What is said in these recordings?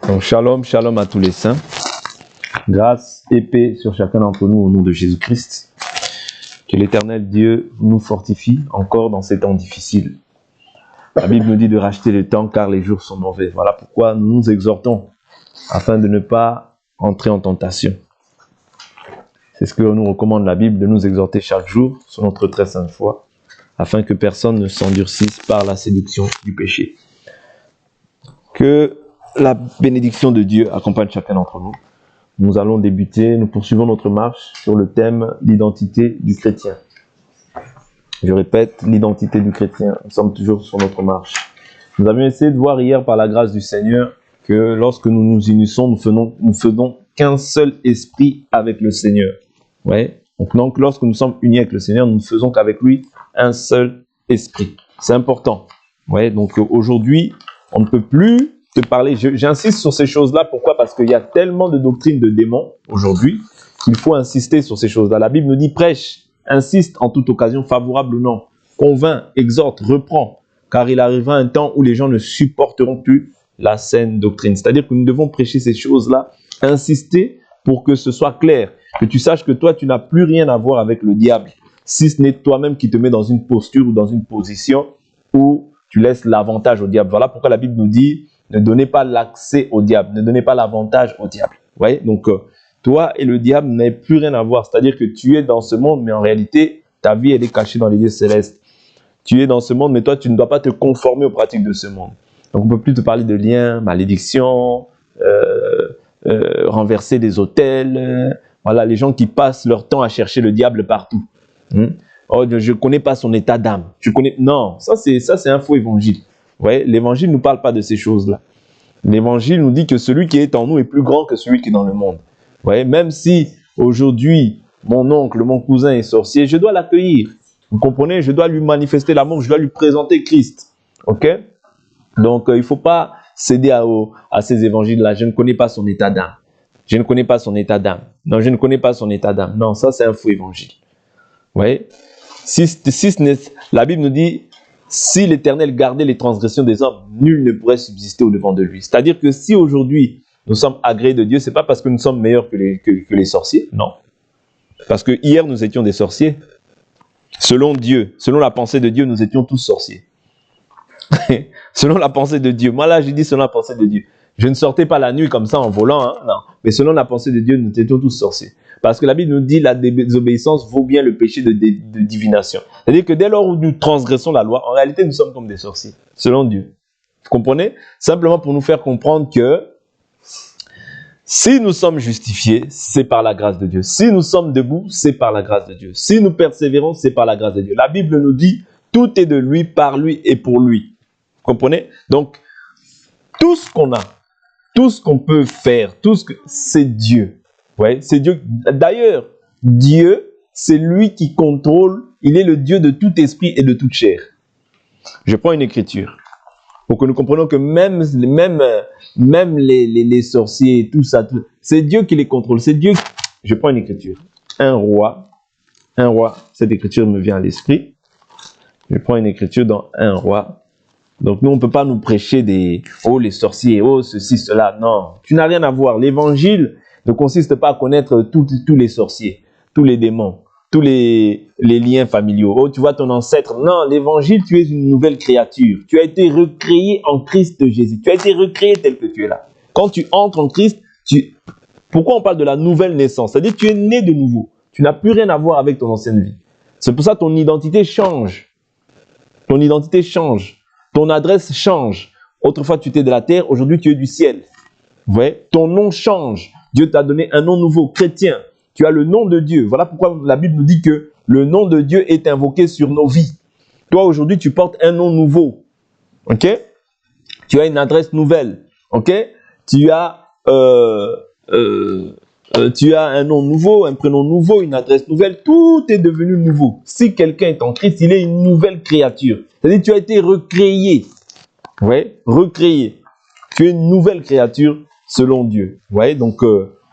Donc, shalom, shalom à tous les saints. Grâce et paix sur chacun d'entre nous au nom de Jésus-Christ. Que l'Éternel Dieu nous fortifie encore dans ces temps difficiles. La Bible nous dit de racheter le temps car les jours sont mauvais. Voilà pourquoi nous nous exhortons afin de ne pas entrer en tentation. C'est ce que nous recommande la Bible, de nous exhorter chaque jour sur notre très sainte foi afin que personne ne s'endurcisse par la séduction du péché. Que la bénédiction de Dieu accompagne chacun d'entre nous. Nous allons débuter, nous poursuivons notre marche sur le thème l'identité du chrétien. Je répète, l'identité du chrétien. Nous sommes toujours sur notre marche. Nous avions essayé de voir hier par la grâce du Seigneur que lorsque nous nous unissons, nous faisons qu'un seul esprit avec le Seigneur. Ouais. Donc lorsque nous sommes unis avec le Seigneur, nous ne faisons qu'avec lui un seul esprit. C'est important. Ouais. Donc aujourd'hui, on ne peut plus te parler. J'insiste sur ces choses-là. Pourquoi? Parce qu'il y a tellement de doctrines de démons aujourd'hui qu'il faut insister sur ces choses-là. La Bible nous dit prêche, insiste en toute occasion, favorable ou non, convainc, exhorte, reprend, car il arrivera un temps où les gens ne supporteront plus la saine doctrine. C'est-à-dire que nous devons prêcher ces choses-là, insister pour que ce soit clair, que tu saches que toi, tu n'as plus rien à voir avec le diable, si ce n'est toi-même qui te mets dans une posture ou dans une position où tu laisses l'avantage au diable. Voilà pourquoi la Bible nous dit ne donnez pas l'accès au diable, ne donnez pas l'avantage au diable. Vous voyez? Donc, toi et le diable n'avez plus rien à voir. C'est-à-dire que tu es dans ce monde, mais en réalité, ta vie, elle est cachée dans les lieux célestes. Tu es dans ce monde, mais toi, tu ne dois pas te conformer aux pratiques de ce monde. Donc, on ne peut plus te parler de liens, malédiction, renverser des autels. Voilà, les gens qui passent leur temps à chercher le diable partout. Oh, je ne connais pas son état d'âme. Non, ça c'est un faux évangile. Ouais, l'évangile ne nous parle pas de ces choses-là. L'évangile nous dit que celui qui est en nous est plus grand que celui qui est dans le monde. Ouais, même si aujourd'hui, mon oncle, mon cousin est sorcier, je dois l'accueillir. Vous comprenez? Je dois lui manifester l'amour, je dois lui présenter Christ. Ok? Donc, il ne faut pas céder à ces évangiles-là. Je ne connais pas son état d'âme. Je ne connais pas son état d'âme. Non, je ne connais pas son état d'âme. Non, ça c'est un faux évangile. Vous voyez? La Bible nous dit, si l'Éternel gardait les transgressions des hommes, nul ne pourrait subsister au-devant de lui. C'est-à-dire que si aujourd'hui, nous sommes agréés de Dieu, ce n'est pas parce que nous sommes meilleurs que les sorciers, non. Parce que hier, nous étions des sorciers. Selon Dieu, selon la pensée de Dieu, nous étions tous sorciers. Selon la pensée de Dieu. Moi là, je dis selon la pensée de Dieu. Je ne sortais pas la nuit comme ça en volant, hein, non. Mais selon la pensée de Dieu, nous étions tous sorciers. Parce que la Bible nous dit la désobéissance vaut bien le péché de divination. C'est-à-dire que dès lors où nous transgressons la loi, en réalité, nous sommes comme des sorciers, selon Dieu. Vous comprenez? Simplement pour nous faire comprendre que si nous sommes justifiés, c'est par la grâce de Dieu. Si nous sommes debout, c'est par la grâce de Dieu. Si nous persévérons, c'est par la grâce de Dieu. La Bible nous dit, tout est de lui, par lui et pour lui. Vous comprenez? Donc, tout ce qu'on a, tout ce qu'on peut faire, c'est Dieu. Ouais, c'est Dieu. D'ailleurs, Dieu, c'est lui qui contrôle, il est le Dieu de tout esprit et de toute chair. Je prends une écriture pour que nous comprenions que même les sorciers, tout ça, c'est Dieu qui les contrôle. C'est Dieu. Je prends une écriture. Un roi, cette écriture me vient à l'esprit. Je prends une écriture dans un roi. Donc nous, on ne peut pas nous prêcher les sorciers, ceci, cela. Non, tu n'as rien à voir. L'évangile ne consiste pas à connaître tous les sorciers, tous les démons, tous les liens familiaux. Oh, tu vois ton ancêtre. Non, l'évangile, tu es une nouvelle créature. Tu as été recréé en Christ Jésus. Tu as été recréé tel que tu es là. Quand tu entres en Christ, pourquoi on parle de la nouvelle naissance? C'est-à-dire que tu es né de nouveau. Tu n'as plus rien à voir avec ton ancienne vie. C'est pour ça que ton identité change. Ton identité change. Ton adresse change. Autrefois, tu étais de la terre. Aujourd'hui, tu es du ciel. Vous voyez? Ton nom change. Dieu t'a donné un nom nouveau, chrétien. Tu as le nom de Dieu. Voilà pourquoi la Bible nous dit que le nom de Dieu est invoqué sur nos vies. Toi, aujourd'hui, tu portes un nom nouveau. Ok? Tu as une adresse nouvelle. Ok? Tu as un nom nouveau, un prénom nouveau, une adresse nouvelle. Tout est devenu nouveau. Si quelqu'un est en Christ, il est une nouvelle créature. C'est-à-dire que tu as été recréé. Ouais? Recréé. Tu es une nouvelle créature selon Dieu. Vous voyez, donc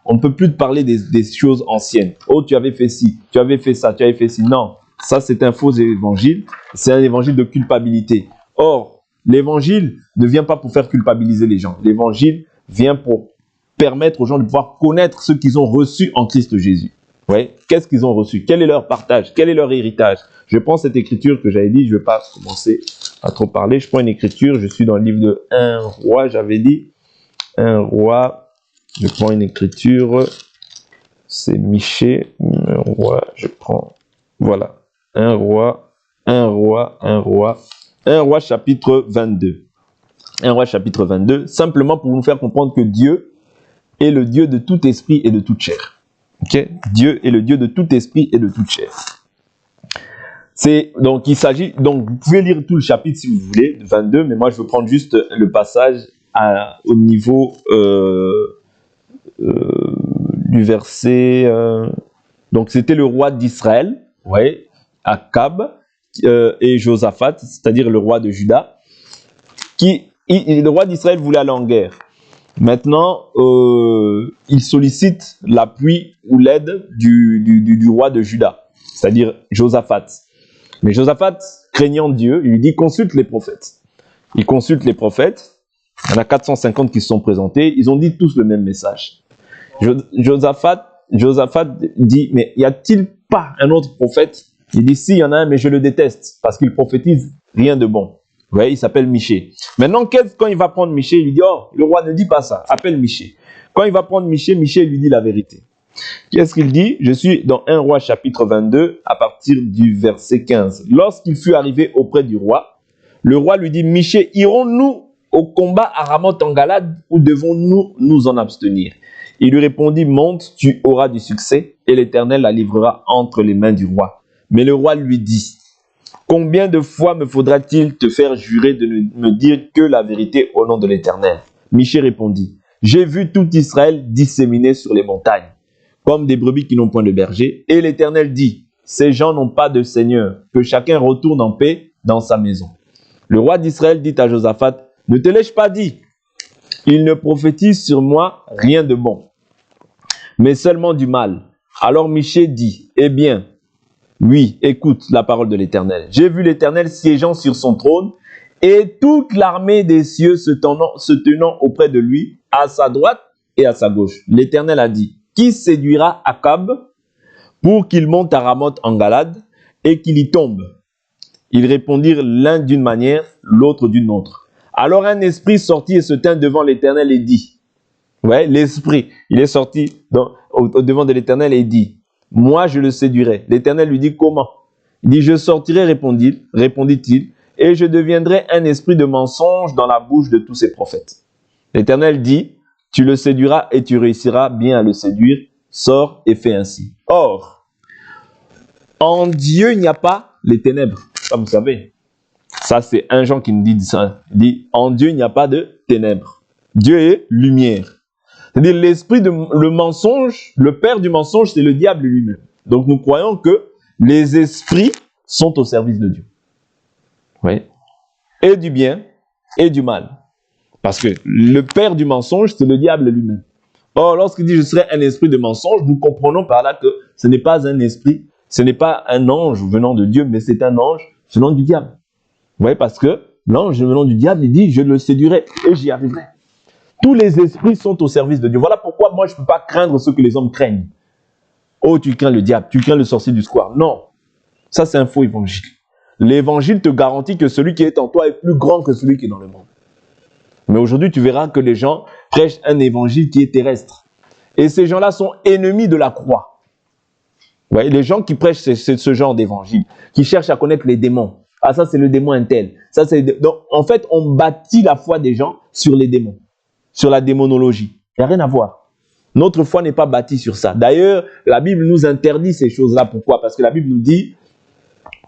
on ne peut plus te parler des choses anciennes. Oh, tu avais fait ci, tu avais fait ça, tu avais fait ci. Non, ça c'est un faux évangile. C'est un évangile de culpabilité. Or, l'évangile ne vient pas pour faire culpabiliser les gens. L'évangile vient pour permettre aux gens de pouvoir connaître ce qu'ils ont reçu en Christ Jésus. Ouais. Qu'est-ce qu'ils ont reçu? Quel est leur partage? Quel est leur héritage? Je prends cette écriture que j'avais dit, je ne vais pas commencer à trop parler. Je prends une écriture, je suis dans le livre de 1 roi, j'avais dit. 1 roi, je prends une écriture, c'est Michée, 1 roi, je prends, voilà. 1 roi, chapitre 22. 1 roi chapitre 22, simplement pour nous faire comprendre que Dieu est le Dieu de tout esprit et de toute chair. Okay? Dieu est le Dieu de tout esprit et de toute chair. Donc il s'agit, donc vous pouvez lire tout le chapitre si vous voulez, 22, mais moi je veux prendre juste le passage au niveau du verset. Donc c'était le roi d'Israël, ouais, Akab et Josaphat, c'est-à-dire le roi de Juda, le roi d'Israël voulait aller en guerre. Maintenant, il sollicite l'appui ou l'aide du roi de Juda, c'est-à-dire Josaphat. Mais Josaphat, craignant Dieu, il lui dit consulte les prophètes. Il consulte les prophètes. Il y en a 450 qui se sont présentés. Ils ont dit tous le même message. Josaphat dit, mais y a-t-il pas un autre prophète? Il dit, si, il y en a un, mais je le déteste parce qu'il prophétise rien de bon. Vous voyez, il s'appelle Michée. Maintenant, quand il va prendre Michée, il lui dit, oh, le roi ne dit pas ça, appelle Michée. Quand il va prendre Michée, Michée lui dit la vérité. Qu'est-ce qu'il dit? Je suis dans 1 roi chapitre 22 à partir du verset 15. Lorsqu'il fut arrivé auprès du roi, le roi lui dit, Michée, irons-nous au combat à Ramoth en Galade ou devons-nous nous en abstenir? Il lui répondit, monte, tu auras du succès et l'Éternel la livrera entre les mains du roi. Mais le roi lui dit, combien de fois me faudra-t-il te faire jurer de ne me dire que la vérité au nom de l'Éternel? Michée répondit, j'ai vu tout Israël disséminé sur les montagnes, comme des brebis qui n'ont point de berger. Et l'Éternel dit, ces gens n'ont pas de seigneur, que chacun retourne en paix dans sa maison. Le roi d'Israël dit à Josaphat, ne te l'ai-je pas dit? Il ne prophétise sur moi rien de bon, mais seulement du mal. Alors Michée dit, eh bien, oui, écoute la parole de l'Éternel. J'ai vu l'Éternel siégeant sur son trône et toute l'armée des cieux se tenant auprès de lui, à sa droite et à sa gauche. L'Éternel a dit, qui séduira Akab pour qu'il monte à Ramoth en Galade et qu'il y tombe? Ils répondirent l'un d'une manière, l'autre d'une autre. Alors un esprit sortit et se tint devant l'Éternel et dit, ouais, l'esprit, il est sorti au devant de l'Éternel et dit, moi je le séduirai. L'Éternel lui dit, comment? Il dit, je sortirai, répondit-il, et je deviendrai un esprit de mensonge dans la bouche de tous ses prophètes. L'Éternel dit, tu le séduiras et tu réussiras bien à le séduire. Sors et fais ainsi. Or, en Dieu, il n'y a pas les ténèbres. Ça, vous savez. Ça, c'est un Jean qui nous dit ça. Il dit, en Dieu, il n'y a pas de ténèbres. Dieu est lumière. C'est-à-dire, le mensonge, le père du mensonge, c'est le diable lui-même. Donc, nous croyons que les esprits sont au service de Dieu. Oui. Et du bien et du mal. Parce que le père du mensonge, c'est le diable lui-même. Or, lorsqu'il dit « je serai un esprit de mensonge », nous comprenons par là que ce n'est pas un esprit, ce n'est pas un ange venant de Dieu, mais c'est un ange venant du diable. Vous voyez, parce que l'ange venant du diable, il dit « je le séduirai et j'y arriverai ». Tous les esprits sont au service de Dieu. Voilà pourquoi moi, je ne peux pas craindre ce que les hommes craignent. Oh, tu crains le diable, tu crains le sorcier du square. Non, ça c'est un faux évangile. L'évangile te garantit que celui qui est en toi est plus grand que celui qui est dans le monde. Mais aujourd'hui, tu verras que les gens prêchent un évangile qui est terrestre. Et ces gens-là sont ennemis de la croix. Vous voyez, les gens qui prêchent ce genre d'évangile, qui cherchent à connaître les démons. Ah, ça, c'est le démon intel. Ça, c'est... Donc, en fait, on bâtit la foi des gens sur les démons, sur la démonologie. Il n'y a rien à voir. Notre foi n'est pas bâtie sur ça. D'ailleurs, la Bible nous interdit ces choses-là. Pourquoi? Parce que la Bible nous dit,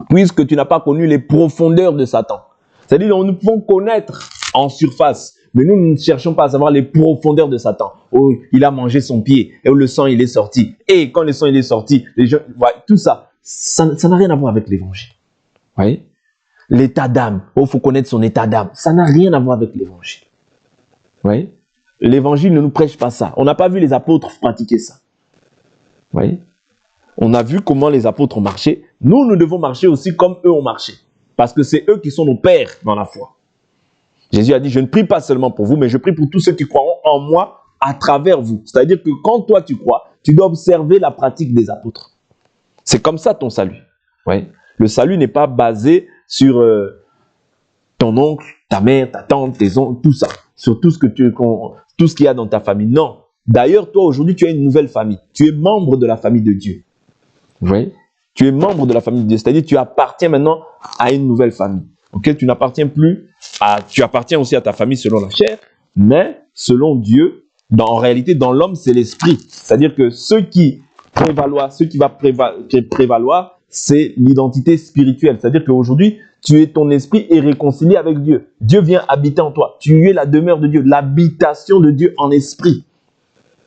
puisque tu n'as pas connu les profondeurs de Satan. C'est-à-dire, nous pouvons connaître en surface, mais nous ne cherchons pas à savoir les profondeurs de Satan. Oh, il a mangé son pied, et le sang il est sorti. Et quand le sang il est sorti, les gens, voilà, tout ça, ça n'a rien à voir avec l'évangile. Vous voyez? L'état d'âme, il faut connaître son état d'âme. Ça n'a rien à voir avec l'évangile. Vous voyez? L'évangile ne nous prêche pas ça. On n'a pas vu les apôtres pratiquer ça. Vous voyez? On a vu comment les apôtres ont marché. Nous, nous devons marcher aussi comme eux ont marché. Parce que c'est eux qui sont nos pères dans la foi. Jésus a dit, je ne prie pas seulement pour vous, mais je prie pour tous ceux qui croiront en moi à travers vous. C'est-à-dire que quand toi tu crois, tu dois observer la pratique des apôtres. C'est comme ça ton salut. Ouais. Le salut n'est pas basé sur ton oncle, ta mère, ta tante, tes oncles, tout ça. Sur tout ce qu'il y a dans ta famille. Non. D'ailleurs, toi aujourd'hui, tu as une nouvelle famille. Tu es membre de la famille de Dieu. Vous voyez? Tu es membre de la famille de Dieu. C'est-à-dire que tu appartiens maintenant à une nouvelle famille. Okay? Tu n'appartiens plus à... Tu appartiens aussi à ta famille selon la chair, mais selon Dieu, en réalité, dans l'homme, c'est l'esprit. C'est-à-dire que ce qui va prévaloir, c'est l'identité spirituelle. C'est-à-dire qu'aujourd'hui, ton esprit est réconcilié avec Dieu. Dieu vient habiter en toi. Tu es la demeure de Dieu, l'habitation de Dieu en esprit.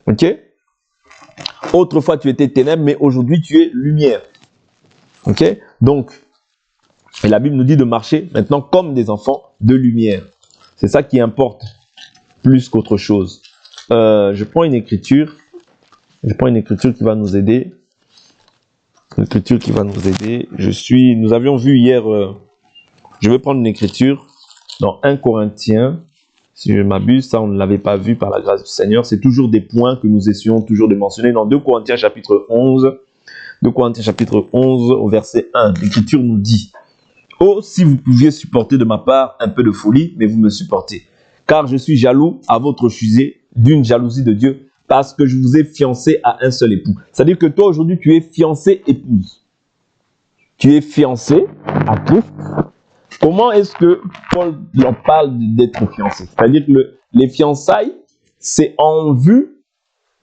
Ok? Autrefois, tu étais ténèbres, mais aujourd'hui, tu es lumière. Ok? Donc, et la Bible nous dit de marcher maintenant comme des enfants de lumière. C'est ça qui importe plus qu'autre chose. Je prends une écriture. Qui va nous aider. Nous avions vu hier, je vais prendre une écriture dans 1 Corinthiens. Si je m'abuse, ça on ne l'avait pas vu par la grâce du Seigneur. C'est toujours des points que nous essayons toujours de mentionner dans 2 Corinthiens chapitre 11. 2 Corinthiens chapitre 11 au verset 1. L'écriture nous dit: « Oh, si vous pouviez supporter de ma part un peu de folie, mais vous me supportez. Car je suis jaloux à votre sujet d'une jalousie de Dieu, parce que je vous ai fiancé à un seul époux. » C'est-à-dire que toi aujourd'hui, tu es fiancé épouse. Tu es fiancé à Christ. Comment est-ce que Paul leur parle d'être fiancé? C'est-à-dire que les fiançailles, c'est en vue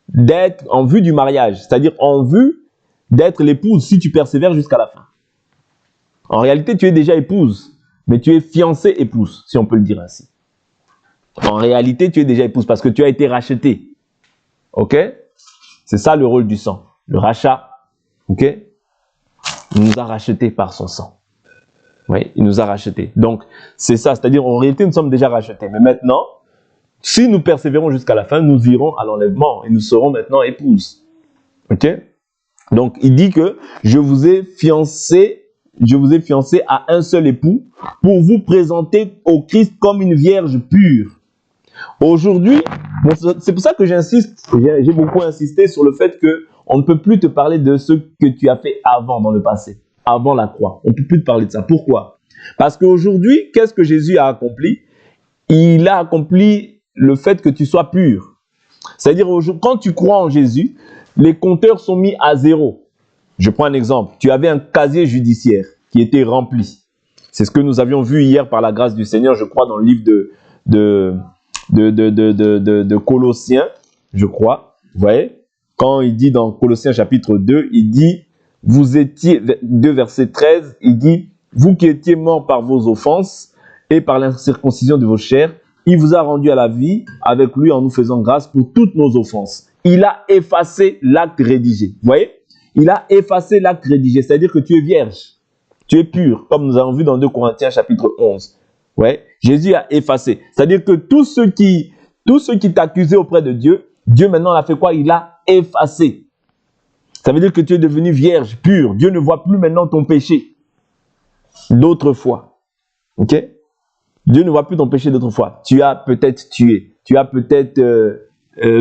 du mariage. C'est-à-dire en vue d'être l'épouse si tu persévères jusqu'à la fin. En réalité, tu es déjà épouse, mais tu es fiancée épouse, si on peut le dire ainsi. En réalité, tu es déjà épouse parce que tu as été rachetée. Ok? C'est ça le rôle du sang, le rachat. Ok? Il nous a rachetés par son sang. Oui, il nous a rachetés. Donc, c'est ça. C'est-à-dire, en réalité, nous sommes déjà rachetés. Mais maintenant, si nous persévérons jusqu'à la fin, nous irons à l'enlèvement et nous serons maintenant épouses. Ok? Donc, il dit que je vous ai fiancé à un seul époux pour vous présenter au Christ comme une vierge pure. Aujourd'hui, c'est pour ça que j'ai beaucoup insisté sur le fait que on ne peut plus te parler de ce que tu as fait avant dans le passé, avant la croix. On ne peut plus te parler de ça. Pourquoi? Parce qu'aujourd'hui, qu'est-ce que Jésus a accompli? Il a accompli le fait que tu sois pur. C'est-à-dire, quand tu crois en Jésus, les compteurs sont mis à zéro. Je prends un exemple. Tu avais un casier judiciaire qui était rempli. C'est ce que nous avions vu hier par la grâce du Seigneur, je crois, dans le livre de Colossiens, je crois. Vous voyez? Quand il dit dans Colossiens chapitre 2, il dit, vous étiez, 2 verset 13, il dit, vous qui étiez morts par vos offenses et par l'incirconcision de vos chairs, il vous a rendu à la vie avec lui en nous faisant grâce pour toutes nos offenses. Il a effacé l'acte rédigé. Vous voyez? Il a effacé l'acte rédigé, c'est-à-dire que tu es vierge, tu es pur, comme nous avons vu dans 2 Corinthiens chapitre 11. Ouais, Jésus a effacé. C'est-à-dire que tous ceux qui t'accusaient auprès de Dieu, Dieu maintenant a fait quoi? Il a effacé. Ça veut dire que tu es devenu vierge, pure. Dieu ne voit plus maintenant ton péché d'autrefois. Ok? Dieu ne voit plus ton péché d'autrefois. Tu as peut-être tué. Tu as peut-être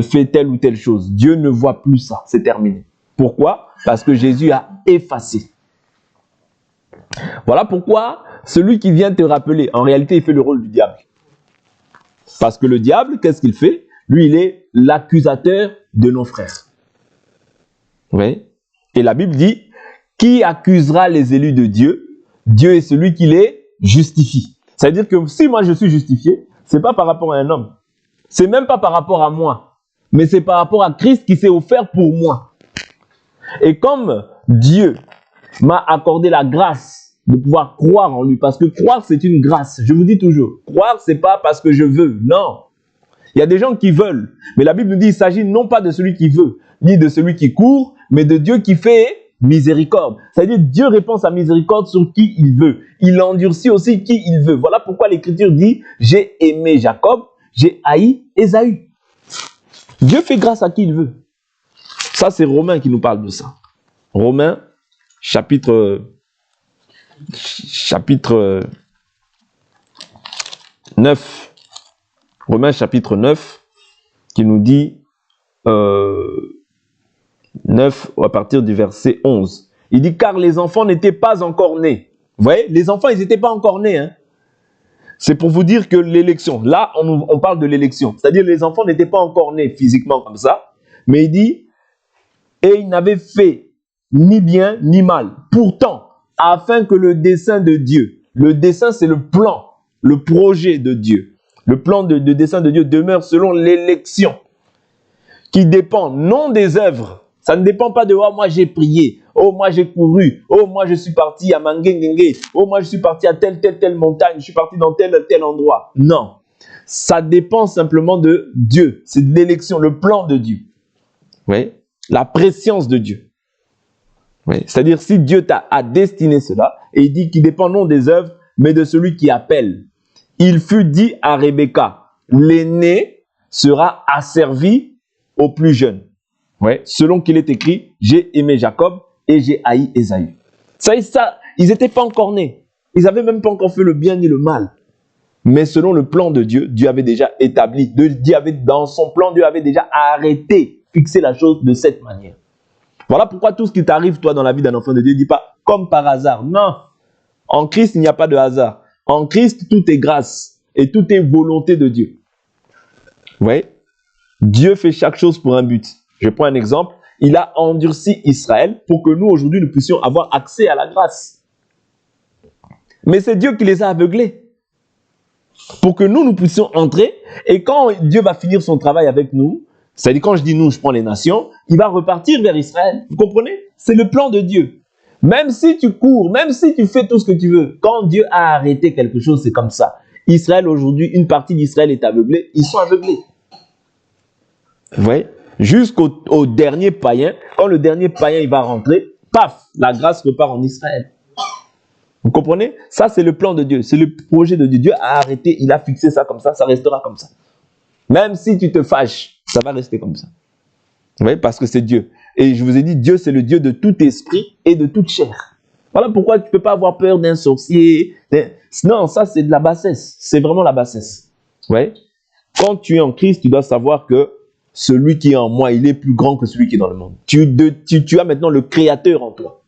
fait telle ou telle chose. Dieu ne voit plus ça. C'est terminé. Pourquoi? Parce que Jésus a effacé. Voilà pourquoi celui qui vient te rappeler, en réalité, il fait le rôle du diable. Parce que le diable, qu'est-ce qu'il fait? Lui, il est l'accusateur de nos frères. Oui. Et la Bible dit, qui accusera les élus de Dieu? Dieu est celui qui les justifie. C'est-à-dire que si moi je suis justifié, ce n'est pas par rapport à un homme. Ce n'est même pas par rapport à moi. Mais c'est par rapport à Christ qui s'est offert pour moi. Et comme Dieu m'a accordé la grâce de pouvoir croire en lui, parce que croire c'est une grâce, je vous dis toujours, croire c'est pas parce que je veux, non. Il y a des gens qui veulent, mais la Bible nous dit il s'agit non pas de celui qui veut, ni de celui qui court, mais de Dieu qui fait miséricorde. C'est-à-dire Dieu répand sa miséricorde sur qui il veut, il endurcit aussi qui il veut. Voilà pourquoi l'Écriture dit, j'ai aimé Jacob, j'ai haï Ésaü. Dieu fait grâce à qui il veut. Ça c'est Romains qui nous parle de ça. Romains chapitre 9. Romains chapitre 9 qui nous dit 9 à partir du verset 11. Il dit, car les enfants n'étaient pas encore nés. Vous voyez, les enfants, ils n'étaient pas encore nés. Hein. C'est pour vous dire que l'élection, là, on parle de l'élection. C'est-à-dire les enfants n'étaient pas encore nés physiquement comme ça. Mais il dit, et ils n'avaient fait ni bien ni mal. Pourtant, afin que le dessein de Dieu, le dessein c'est le plan, le projet de Dieu. Le plan de dessein de Dieu demeure selon l'élection, qui dépend non des œuvres. Ça ne dépend pas de « oh, moi j'ai prié »,« oh, moi j'ai couru »,« oh, moi je suis parti à Mangengenge »,« oh, moi je suis parti à telle montagne, je suis parti dans tel endroit ». Non, ça dépend simplement de Dieu. C'est de l'élection, le plan de Dieu. Vous voyez ? La préscience de Dieu. Oui. C'est-à-dire, si Dieu t'a destiné cela, et il dit qu'il dépend non des œuvres, mais de celui qui appelle. Il fut dit à Rebecca, l'aîné sera asservi au plus jeune. Oui. Selon qu'il est écrit, j'ai aimé Jacob et j'ai haï Ésaü. Ça, ils n'étaient pas encore nés. Ils n'avaient même pas encore fait le bien ni le mal. Mais selon le plan de Dieu, Dieu avait déjà établi, dans son plan, Dieu avait déjà arrêté, fixé la chose de cette manière. Voilà pourquoi tout ce qui t'arrive, toi, dans la vie d'un enfant de Dieu, ne dit pas comme par hasard. Non. En Christ, il n'y a pas de hasard. En Christ, tout est grâce et tout est volonté de Dieu. Vous voyez ? Dieu fait chaque chose pour un but. Je prends un exemple. Il a endurci Israël pour que nous, aujourd'hui, nous puissions avoir accès à la grâce. Mais c'est Dieu qui les a aveuglés. Pour que nous puissions entrer. Et quand Dieu va finir son travail avec nous, c'est-à-dire quand je dis nous, je prends les nations, il va repartir vers Israël. Vous comprenez? C'est le plan de Dieu. Même si tu cours, même si tu fais tout ce que tu veux, quand Dieu a arrêté quelque chose, c'est comme ça. Israël aujourd'hui, une partie d'Israël est aveuglée, ils sont aveuglés. Vous voyez? Jusqu'au dernier païen, quand le dernier païen il va rentrer, paf, la grâce repart en Israël. Vous comprenez? Ça, c'est le plan de Dieu, c'est le projet de Dieu. Dieu a arrêté, il a fixé ça comme ça restera comme ça. Même si tu te fâches, ça va rester comme ça. Vous voyez? Parce que c'est Dieu. Et je vous ai dit, Dieu, c'est le Dieu de tout esprit et de toute chair. Voilà pourquoi tu ne peux pas avoir peur d'un sorcier. Non, ça, c'est de la bassesse. C'est vraiment la bassesse. Vous voyez? Quand tu es en Christ, tu dois savoir que celui qui est en moi, il est plus grand que celui qui est dans le monde. Tu as maintenant le Créateur en toi.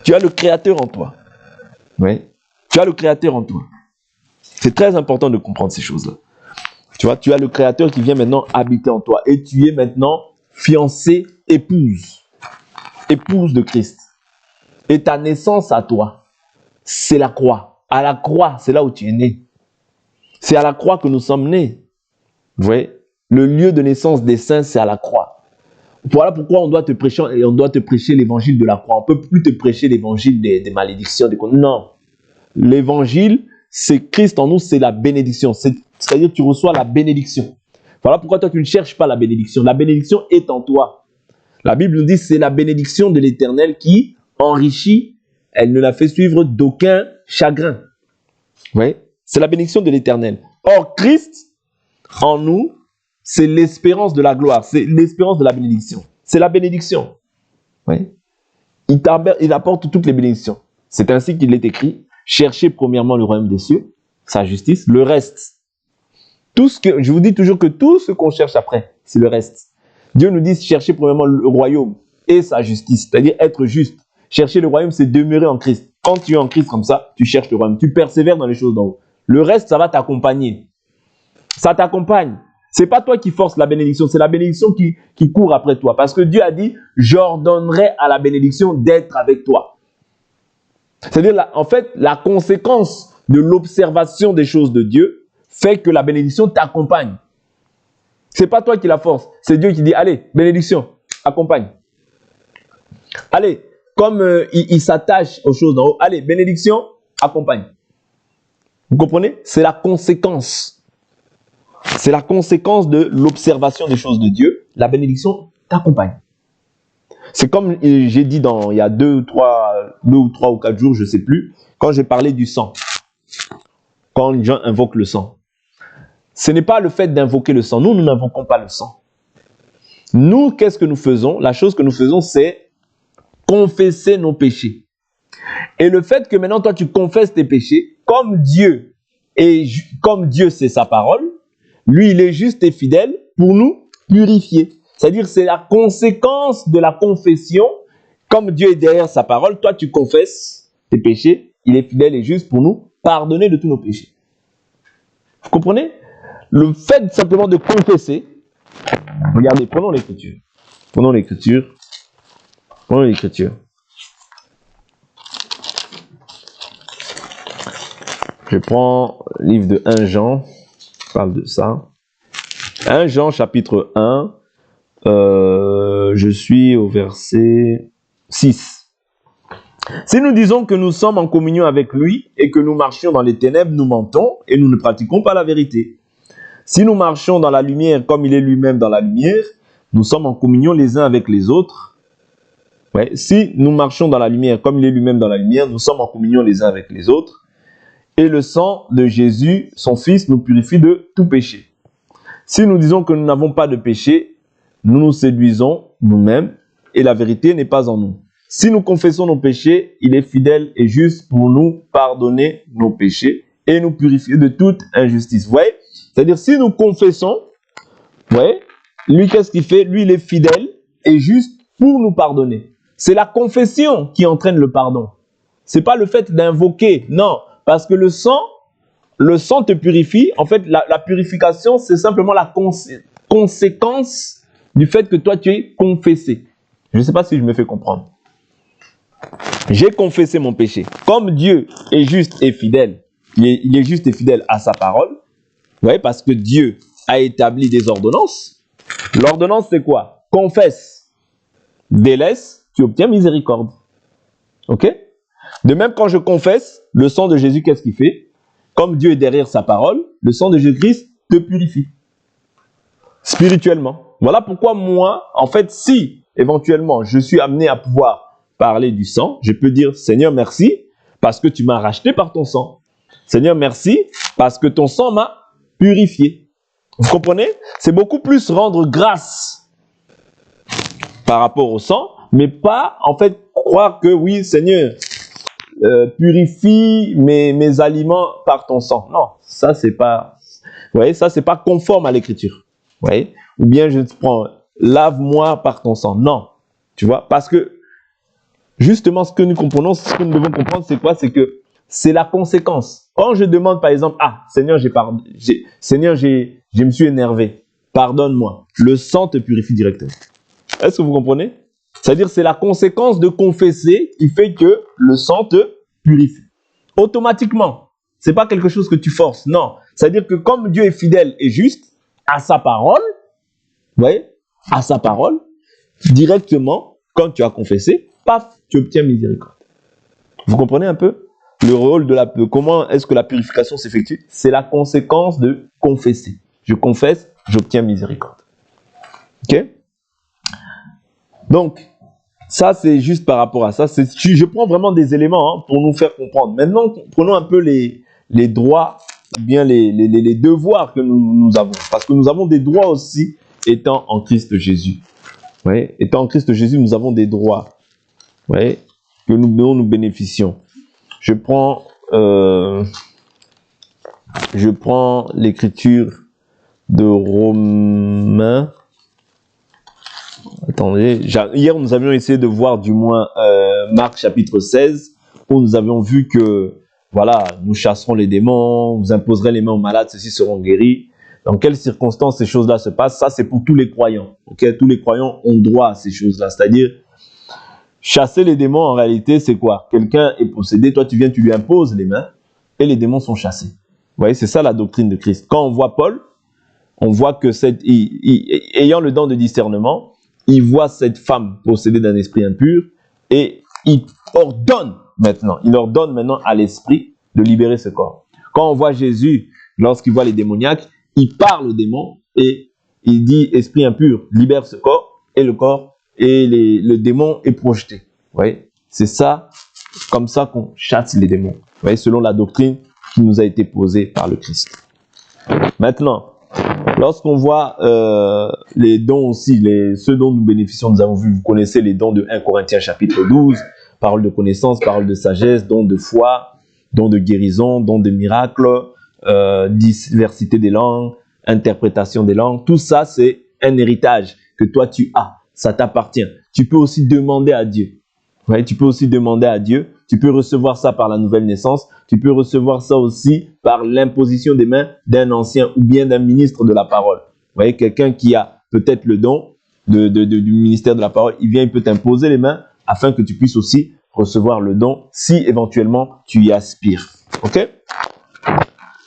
Tu as le Créateur en toi. Oui. Tu as le Créateur en toi. C'est très important de comprendre ces choses-là. Tu vois, tu as le Créateur qui vient maintenant habiter en toi. Et tu es maintenant fiancé, épouse. Épouse de Christ. Et ta naissance à toi, c'est la croix. À la croix, c'est là où tu es né. C'est à la croix que nous sommes nés. Vous voyez? Le lieu de naissance des saints, c'est à la croix. Voilà pourquoi on doit te prêcher l'évangile de la croix. On ne peut plus te prêcher l'évangile des malédictions. Non. L'évangile, c'est Christ en nous, c'est la bénédiction. C'est-à-dire que tu reçois la bénédiction. Voilà pourquoi toi, tu ne cherches pas la bénédiction. La bénédiction est en toi. La Bible nous dit que c'est la bénédiction de l'Éternel qui enrichit. Elle ne la fait suivre d'aucun chagrin. Oui, c'est la bénédiction de l'Éternel. Or, Christ, en nous, c'est l'espérance de la gloire. C'est l'espérance de la bénédiction. C'est la bénédiction. Oui. Il apporte toutes les bénédictions. C'est ainsi qu'il est écrit. Cherchez premièrement le royaume des cieux, sa justice, le reste. Je vous dis toujours que tout ce qu'on cherche après, c'est le reste. Dieu nous dit chercher premièrement le royaume et sa justice, c'est-à-dire être juste. Chercher le royaume, c'est demeurer en Christ. Quand tu es en Christ comme ça, tu cherches le royaume. Tu persévères dans les choses d'en haut. Le reste, ça va t'accompagner. Ça t'accompagne. C'est pas toi qui forces la bénédiction, c'est la bénédiction qui court après toi. Parce que Dieu a dit, j'ordonnerai à la bénédiction d'être avec toi. C'est-à-dire, en fait, la conséquence de l'observation des choses de Dieu fait que la bénédiction t'accompagne. C'est pas toi qui la force, c'est Dieu qui dit, allez, bénédiction, accompagne. Allez, comme il s'attache aux choses d'en haut, allez, bénédiction, accompagne. Vous comprenez? C'est la conséquence. C'est la conséquence de l'observation des choses de Dieu. La bénédiction t'accompagne. C'est comme j'ai dit il y a 2 ou 3 ou 4 jours, je ne sais plus, quand j'ai parlé du sang. Quand les gens invoquent le sang. Ce n'est pas le fait d'invoquer le sang. Nous n'invoquons pas le sang. Nous, qu'est-ce que nous faisons? La chose que nous faisons, c'est confesser nos péchés. Et le fait que maintenant, toi, tu confesses tes péchés, comme Dieu c'est sa parole, lui, il est juste et fidèle, pour nous purifier. C'est-à-dire c'est la conséquence de la confession. Comme Dieu est derrière sa parole, toi tu confesses tes péchés, il est fidèle et juste pour nous pardonner de tous nos péchés. Vous comprenez? Le fait simplement de confesser, regardez, prenons l'écriture. Prenons l'écriture. Prenons l'écriture. Je prends le livre de 1 Jean, je parle de ça. 1 Jean chapitre 1, je suis au verset 6. Si nous disons que nous sommes en communion avec lui et que nous marchions dans les ténèbres, nous mentons et nous ne pratiquons pas la vérité. Si nous marchons dans la lumière comme il est lui-même dans la lumière, nous sommes en communion les uns avec les autres. Ouais. Si nous marchons dans la lumière comme il est lui-même dans la lumière, nous sommes en communion les uns avec les autres. Et le sang de Jésus, son Fils, nous purifie de tout péché. Si nous disons que nous n'avons pas de péché, nous nous séduisons nous-mêmes et la vérité n'est pas en nous. Si nous confessons nos péchés, il est fidèle et juste pour nous pardonner nos péchés et nous purifier de toute injustice. Vous voyez? C'est-à-dire, si nous confessons, vous voyez, lui, qu'est-ce qu'il fait? Lui, il est fidèle et juste pour nous pardonner. C'est la confession qui entraîne le pardon. C'est pas le fait d'invoquer, non. Parce que le sang te purifie. En fait, la purification, c'est simplement la conséquence du fait que toi, tu es confessé. Je ne sais pas si je me fais comprendre. J'ai confessé mon péché. Comme Dieu est juste et fidèle, il est juste et fidèle à sa parole, vous voyez, parce que Dieu a établi des ordonnances. L'ordonnance, c'est quoi? Confesse, délaisse, tu obtiens miséricorde. Ok? De même, quand je confesse, le sang de Jésus, qu'est-ce qu'il fait? Comme Dieu est derrière sa parole, le sang de Jésus-Christ te purifie. Spirituellement. Voilà pourquoi moi, en fait, si éventuellement je suis amené à pouvoir parler du sang, je peux dire, Seigneur, merci, parce que tu m'as racheté par ton sang. Seigneur, merci, parce que ton sang m'a purifié. Vous comprenez? C'est beaucoup plus rendre grâce par rapport au sang, mais pas, en fait, croire que, oui, Seigneur, purifie mes aliments par ton sang. Non, ça, c'est pas, vous voyez, ça, c'est pas conforme à l'écriture. Vous voyez? Ou bien je te prends, lave-moi par ton sang. Non, tu vois, parce que, justement, ce que nous comprenons, ce que nous devons comprendre, c'est quoi? C'est que c'est la conséquence. Quand je demande, par exemple, Seigneur, je me suis énervé, pardonne-moi. Le sang te purifie directement. Est-ce que vous comprenez? C'est-à-dire, c'est la conséquence de confesser qui fait que le sang te purifie. Automatiquement. C'est pas quelque chose que tu forces. Non. C'est-à-dire que comme Dieu est fidèle et juste à sa parole, vous voyez, à sa parole, directement, quand tu as confessé, paf, tu obtiens miséricorde. Vous comprenez un peu le rôle de comment est-ce que la purification s'effectue? C'est la conséquence de confesser. Je confesse, j'obtiens miséricorde. Ok? Donc, ça c'est juste par rapport à ça. Je prends vraiment des éléments pour nous faire comprendre. Maintenant, prenons un peu les droits, ou bien les devoirs que nous avons. Parce que nous avons des droits aussi, étant en Christ Jésus. Ouais, étant en Christ Jésus, nous avons des droits. Ouais, que nous bénéficions. Je prends l'écriture de Romains. Attendez, hier nous avions essayé de voir du moins Marc chapitre 16, où nous avions vu que, voilà, nous chasserons les démons, vous imposerez les mains aux malades, ceux-ci seront guéris. Dans quelles circonstances ces choses-là se passent? Ça, c'est pour tous les croyants. Okay? Tous les croyants ont droit à ces choses-là. C'est-à-dire, chasser les démons, en réalité, c'est quoi? Quelqu'un est possédé, toi tu viens, tu lui imposes les mains, et les démons sont chassés. Vous voyez, c'est ça la doctrine de Christ. Quand on voit Paul, on voit que ayant le don de discernement, il voit cette femme possédée d'un esprit impur, et il ordonne maintenant à l'esprit de libérer ce corps. Quand on voit Jésus, lorsqu'il voit les démoniaques, il parle aux démons, et il dit, esprit impur, libère ce corps, et le corps, et le démon est projeté. Vous voyez, c'est ça, comme ça qu'on chasse les démons. Vous voyez, selon la doctrine qui nous a été posée par le Christ. Maintenant, lorsqu'on voit les dons aussi, ceux dont nous bénéficions, nous avons vu, vous connaissez les dons de 1 Corinthiens chapitre 12, parole de connaissance, parole de sagesse, dons de foi, dons de guérison, dons de miracles, diversité des langues, interprétation des langues. Tout ça, c'est un héritage que toi, tu as. Ça t'appartient. Tu peux aussi demander à Dieu. Ouais, tu peux aussi demander à Dieu. Tu peux recevoir ça par la nouvelle naissance. Tu peux recevoir ça aussi par l'imposition des mains d'un ancien ou bien d'un ministre de la parole. Vous voyez, quelqu'un qui a peut-être le don du ministère de la parole, il vient, il peut t'imposer les mains afin que tu puisses aussi recevoir le don si éventuellement tu y aspires. Ok?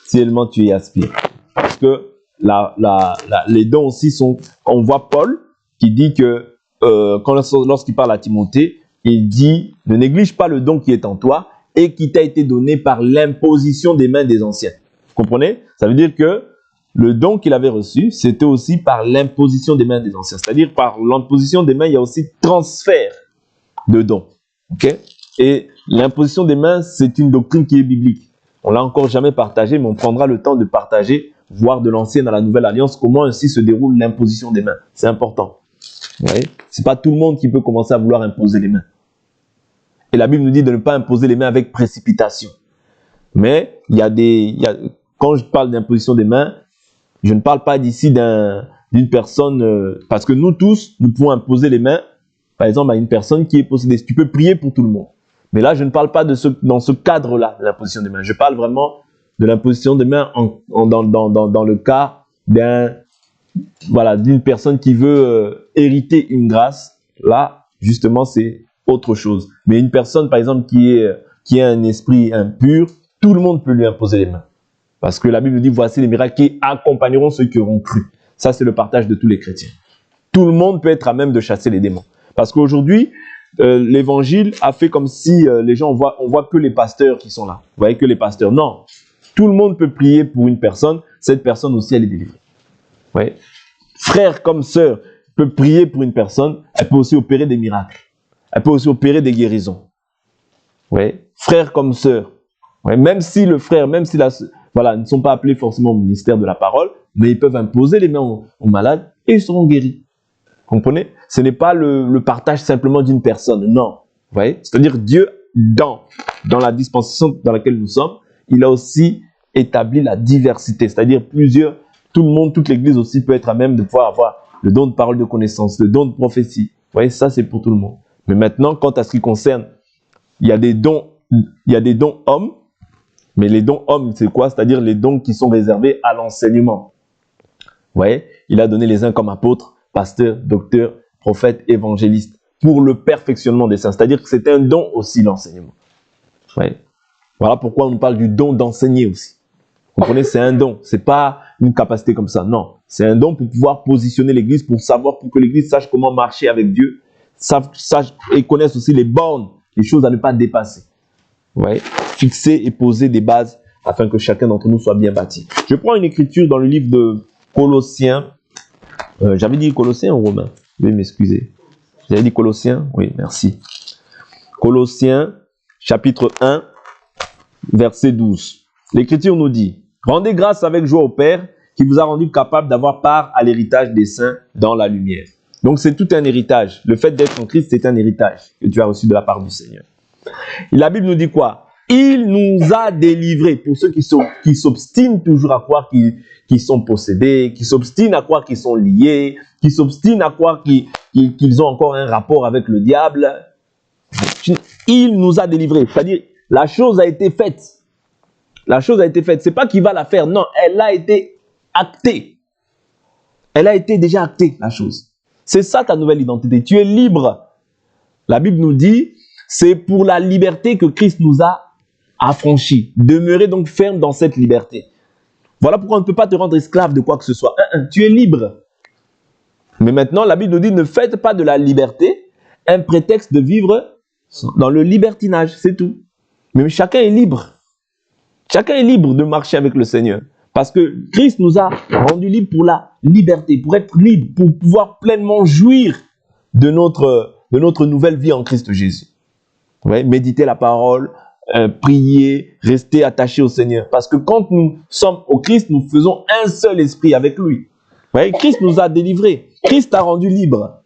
Si éventuellement tu y aspires. Parce que les dons aussi sont... On voit Paul qui dit que lorsqu'il parle à Timothée, il dit « Ne néglige pas le don qui est en toi et qui t'a été donné par l'imposition des mains des anciens. » Vous comprenez? Ça veut dire que le don qu'il avait reçu, c'était aussi par l'imposition des mains des anciens. C'est-à-dire par l'imposition des mains, il y a aussi transfert de dons. Okay? Et l'imposition des mains, c'est une doctrine qui est biblique. On l'a encore jamais partagée, mais on prendra le temps de partager, voire de l'ancienne à la nouvelle alliance, comment ainsi se déroule l'imposition des mains. C'est important. C'est pas tout le monde qui peut commencer à vouloir imposer les mains. Et la Bible nous dit de ne pas imposer les mains avec précipitation. Mais quand je parle d'imposition des mains, je ne parle pas d'ici d'une personne, parce que nous tous, nous pouvons imposer les mains, par exemple, à une personne qui est possédée. Tu peux prier pour tout le monde. Mais là, je ne parle pas dans ce cadre-là de l'imposition des mains. Je parle vraiment de l'imposition des mains dans le cas d'une personne qui veut hériter une grâce. Là, justement, c'est autre chose. Mais une personne, par exemple, qui a un esprit impur, tout le monde peut lui imposer les mains. Parce que la Bible dit, voici les miracles qui accompagneront ceux qui auront cru. Ça, c'est le partage de tous les chrétiens. Tout le monde peut être à même de chasser les démons. Parce qu'aujourd'hui, l'évangile a fait comme si les gens, on voit que les pasteurs qui sont là. Vous voyez que les pasteurs. Non. Tout le monde peut prier pour une personne. Cette personne aussi, elle est délivrée. Vous voyez? Frère comme sœur peut prier pour une personne. Elle peut aussi opérer des miracles. Elle peut aussi opérer des guérisons. Vous voyez? Frère comme sœur. Ouais, même si le frère, même si la sœur, ne sont pas appelés forcément au ministère de la parole, mais ils peuvent imposer les mains aux malades et ils seront guéris. Vous comprenez? Ce n'est pas le partage simplement d'une personne, non. Vous voyez? C'est-à-dire Dieu, dans la dispensation dans laquelle nous sommes, il a aussi établi la diversité. C'est-à-dire tout le monde, toute l'Église aussi peut être à même de pouvoir avoir le don de parole de connaissance, le don de prophétie. Vous voyez, ça c'est pour tout le monde. Mais maintenant, quant à ce qui concerne, il y a des dons hommes, mais les dons hommes, c'est quoi? C'est-à-dire les dons qui sont réservés à l'enseignement. Vous voyez? Il a donné les uns comme apôtres, pasteurs, docteurs, prophètes, évangélistes, pour le perfectionnement des saints. C'est-à-dire que c'est un don aussi, l'enseignement. Vous voyez? Voilà pourquoi on nous parle du don d'enseigner aussi. Vous comprenez? C'est un don. C'est pas une capacité comme ça. Non. C'est un don pour pouvoir positionner l'Église, pour que l'Église sache comment marcher avec Dieu, sache et connaisse aussi les bornes, les choses à ne pas dépasser. Vous voyez? Fixer et poser des bases afin que chacun d'entre nous soit bien bâti. Je prends une écriture dans le livre de Colossiens. J'avais dit Colossiens ou Romains? Veuillez m'excuser. J'avais dit Colossiens? Oui, merci. Colossiens, chapitre 1, verset 12. L'Écriture nous dit « Rendez grâce avec joie au Père qui vous a rendu capable d'avoir part à l'héritage des saints dans la lumière. » Donc c'est tout un héritage. Le fait d'être en Christ, c'est un héritage que tu as reçu de la part du Seigneur. Et la Bible nous dit quoi? Il nous a délivrés, pour ceux qui s'obstinent toujours à croire qu'ils sont possédés, qui s'obstinent à croire qu'ils sont liés, qui s'obstinent à croire qu'ils ont encore un rapport avec le diable. Il nous a délivrés, c'est-à-dire la chose a été faite. La chose a été faite. C'est pas qu'il va la faire, non, elle a été actée. Elle a été déjà actée, la chose. C'est ça ta nouvelle identité. Tu es libre. La Bible nous dit, c'est pour la liberté que Christ nous a affranchis. Demeurez donc ferme dans cette liberté. Voilà pourquoi on ne peut pas te rendre esclave de quoi que ce soit. Tu es libre. Mais maintenant, la Bible nous dit, ne faites pas de la liberté un prétexte de vivre dans le libertinage. C'est tout. Mais chacun est libre. Chacun est libre de marcher avec le Seigneur. Parce que Christ nous a rendus libres pour la liberté, pour être libre, pour pouvoir pleinement jouir de notre nouvelle vie en Christ Jésus. Ouais, méditer la parole, prier, rester attaché au Seigneur. Parce que quand nous sommes au Christ, nous faisons un seul esprit avec lui. Ouais, Christ nous a délivrés. Christ t'a rendu libre.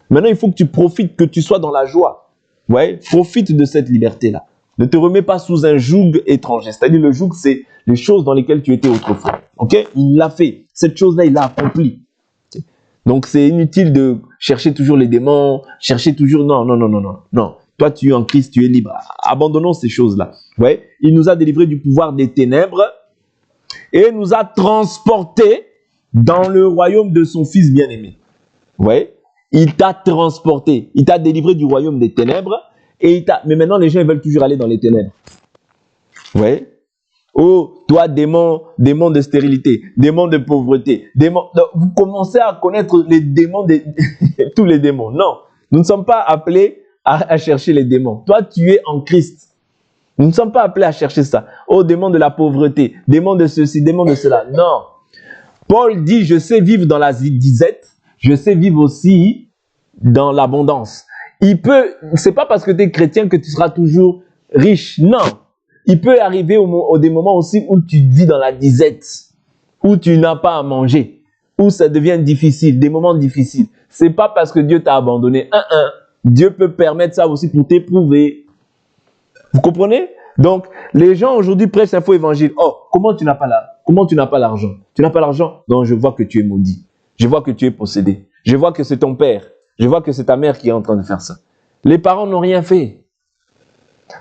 Maintenant, il faut que tu profites, que tu sois dans la joie. Ouais, profite de cette liberté-là. Ne te remets pas sous un joug étranger. C'est-à-dire le joug, c'est les choses dans lesquelles tu étais autrefois. Ok? Il l'a fait. Cette chose-là, il l'a accompli. Donc, c'est inutile de chercher toujours les démons, chercher toujours... Non, non, non, non, non, non. Toi, tu es en Christ, tu es libre. Abandonnons ces choses-là. Vous voyez? Il nous a délivrés du pouvoir des ténèbres et nous a transportés dans le royaume de son Fils bien-aimé. Vous voyez? Il t'a transporté. Il t'a délivré du royaume des ténèbres. Mais maintenant, les gens ils veulent toujours aller dans les ténèbres. Vous voyez? Oh, toi, démon de stérilité, démon de pauvreté, démon... Vous commencez à connaître les démons, tous les démons. Non, nous ne sommes pas appelés à chercher les démons. Toi, tu es en Christ. Nous ne sommes pas appelés à chercher ça. Oh, démon de la pauvreté, démon de ceci, démon de cela. Non. Paul dit, je sais vivre dans la disette, je sais vivre aussi dans l'abondance. C'est pas parce que tu es chrétien que tu seras toujours riche. Non. Il peut arriver des moments aussi où tu vis dans la disette, où tu n'as pas à manger, où ça devient difficile, des moments difficiles. C'est pas parce que Dieu t'a abandonné. Dieu peut permettre ça aussi pour t'éprouver. Vous comprenez? Donc, les gens aujourd'hui prêchent un faux évangile. Oh, comment tu n'as pas l'argent? Tu n'as pas l'argent? Non, je vois que tu es maudit. Je vois que tu es possédé. Je vois que c'est ton père. Je vois que c'est ta mère qui est en train de faire ça. Les parents n'ont rien fait.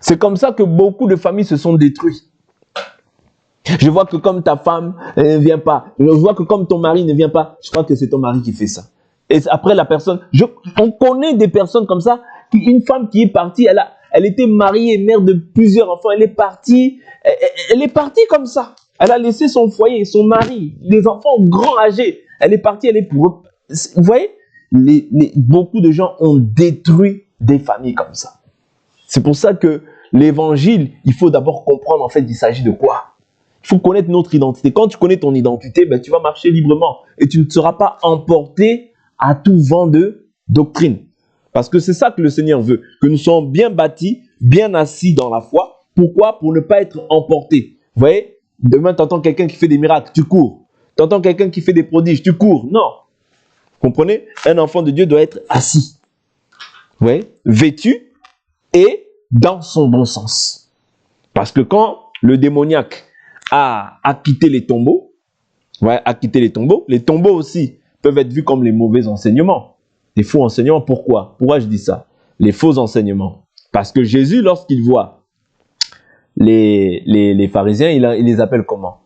C'est comme ça que beaucoup de familles se sont détruites. Je vois que comme ta femme ne vient pas, je vois que comme ton mari ne vient pas, je crois que c'est ton mari qui fait ça. Et après la personne, on connaît des personnes comme ça, une femme qui est partie, elle était mariée, mère de plusieurs enfants, elle est partie comme ça. Elle a laissé son foyer, son mari, les enfants grands âgés. Elle est partie, vous voyez, beaucoup de gens ont détruit des familles comme ça. C'est pour ça que l'évangile, il faut d'abord comprendre en fait il s'agit de quoi. Il faut connaître notre identité. Quand tu connais ton identité, tu vas marcher librement et tu ne seras pas emporté à tout vent de doctrine. Parce que c'est ça que le Seigneur veut, que nous soyons bien bâtis, bien assis dans la foi. Pourquoi? Pour ne pas être emportés. Vous voyez, demain tu entends quelqu'un qui fait des miracles, tu cours. Tu entends quelqu'un qui fait des prodiges, tu cours. Non. Vous comprenez? Un enfant de Dieu doit être assis. Vous voyez? Vêtu et dans son bon sens. Parce que quand le démoniaque a quitté les tombeaux, les tombeaux aussi peuvent être vus comme les mauvais enseignements, les faux enseignements. Pourquoi je dis ça? Les faux enseignements. Parce que Jésus, lorsqu'il voit les pharisiens, il les appelle comment?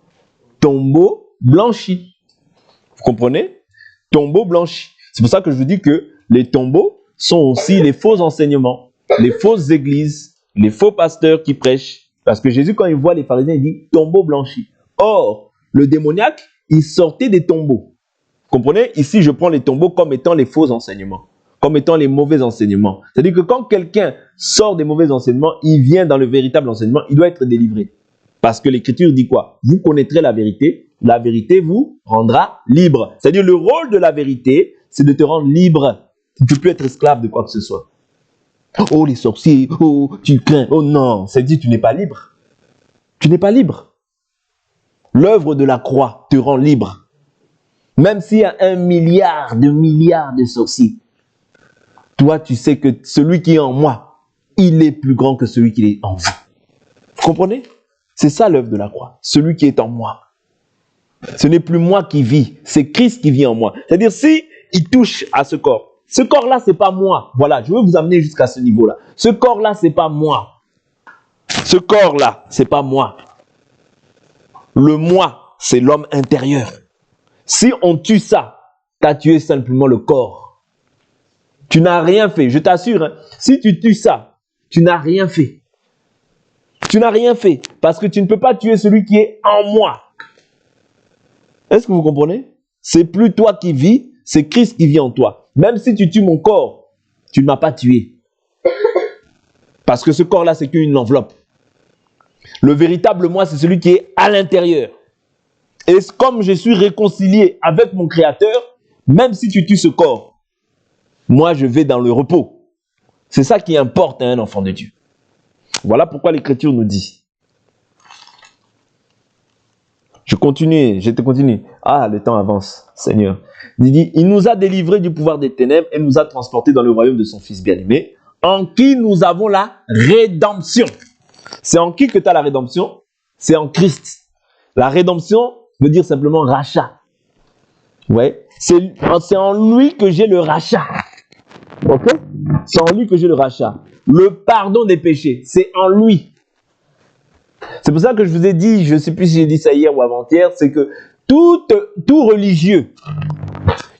Tombeaux blanchis. Vous comprenez? Tombeaux blanchis. C'est pour ça que je vous dis que les tombeaux sont aussi les faux enseignements. Les fausses églises, les faux pasteurs qui prêchent. Parce que Jésus, quand il voit les pharisiens, il dit tombeau blanchi. Or, le démoniaque, il sortait des tombeaux. Vous comprenez? Ici, je prends les tombeaux comme étant les faux enseignements, comme étant les mauvais enseignements. C'est-à-dire que quand quelqu'un sort des mauvais enseignements, il vient dans le véritable enseignement, il doit être délivré. Parce que l'Écriture dit quoi? Vous connaîtrez la vérité vous rendra libre. C'est-à-dire le rôle de la vérité, c'est de te rendre libre. Tu ne peux plus être esclave de quoi que ce soit. Oh, les sorciers, oh, tu crains, oh non, c'est dit, tu n'es pas libre. Tu n'es pas libre. L'œuvre de la croix te rend libre. Même s'il y a 1 milliard de sorciers, toi, tu sais que celui qui est en moi, il est plus grand que celui qui est en vous. Vous comprenez? C'est ça l'œuvre de la croix, celui qui est en moi. Ce n'est plus moi qui vis, c'est Christ qui vit en moi. C'est-à-dire, si il touche à ce corps, ce corps-là, c'est pas moi. Voilà, je veux vous amener jusqu'à ce niveau-là. Ce corps-là, c'est pas moi. Ce corps-là, c'est pas moi. Le moi, c'est l'homme intérieur. Si on tue ça, tu as tué simplement le corps. Tu n'as rien fait, je t'assure. Hein, si tu tues ça, tu n'as rien fait. Tu n'as rien fait parce que tu ne peux pas tuer celui qui est en moi. Est-ce que vous comprenez? C'est plus toi qui vis, c'est Christ qui vit en toi. Même si tu tues mon corps, tu ne m'as pas tué. Parce que ce corps-là, c'est qu'une enveloppe. Le véritable moi, c'est celui qui est à l'intérieur. Et comme je suis réconcilié avec mon Créateur, même si tu tues ce corps, moi, je vais dans le repos. C'est ça qui importe à un enfant de Dieu. Voilà pourquoi l'Écriture nous dit. Je te continue. Ah, le temps avance, Seigneur. Il dit, il nous a délivrés du pouvoir des ténèbres et nous a transportés dans le royaume de son Fils bien-aimé, en qui nous avons la rédemption. C'est en qui que tu as la rédemption? C'est en Christ. La rédemption veut dire simplement rachat. Ouais, c'est en lui que j'ai le rachat. Ok? C'est en lui que j'ai le rachat. Le pardon des péchés, c'est en lui. C'est pour ça que je vous ai dit, je ne sais plus si j'ai dit ça hier ou avant-hier, c'est que tout religieux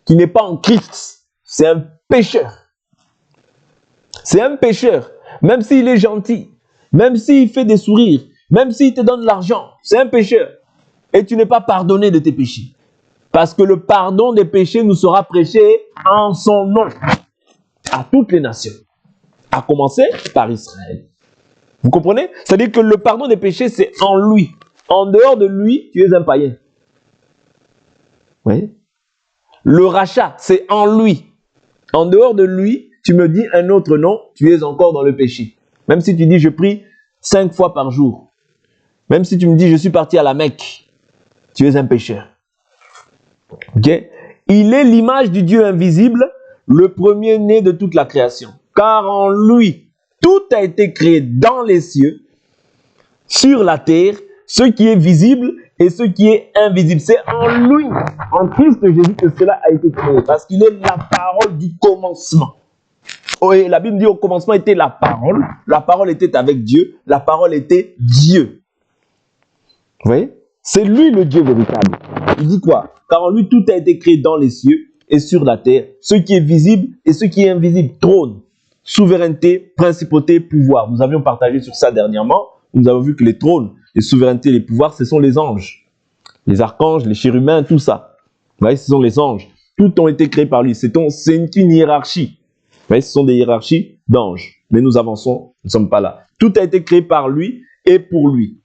qui n'est pas en Christ, c'est un pécheur. C'est un pécheur. Même s'il est gentil, même s'il fait des sourires, même s'il te donne de l'argent, c'est un pécheur. Et tu n'es pas pardonné de tes péchés. Parce que le pardon des péchés nous sera prêché en son nom à toutes les nations, à commencer par Israël. Vous comprenez? C'est-à-dire que le pardon des péchés, c'est en lui. En dehors de lui, tu es un païen. Vous voyez? Le rachat, c'est en lui. En dehors de lui, tu me dis un autre nom, tu es encore dans le péché. Même si tu dis je prie 5 fois par jour. Même si tu me dis je suis parti à la Mecque, tu es un pécheur. Ok? Il est l'image du Dieu invisible, le premier-né de toute la création. Car en lui, tout a été créé dans les cieux, sur la terre, ce qui est visible et ce qui est invisible. C'est en lui, en Christ Jésus, que cela a été créé. Parce qu'il est la parole du commencement. Oh, et la Bible dit au commencement était la parole était avec Dieu, la parole était Dieu. Vous voyez? C'est lui le Dieu véritable. Il dit quoi? Car en lui tout a été créé dans les cieux et sur la terre, ce qui est visible et ce qui est invisible. Trône, souveraineté, principauté, pouvoir. Nous avions partagé sur ça dernièrement. Nous avons vu que les trônes, les souverainetés, les pouvoirs, ce sont les anges. Les archanges, les chérubins, tout ça. Vous voyez, ce sont les anges. Tout ont été créés par lui. C'est une hiérarchie. Vous voyez, ce sont des hiérarchies d'anges. Mais nous avançons, nous ne sommes pas là. Tout a été créé par lui et pour lui.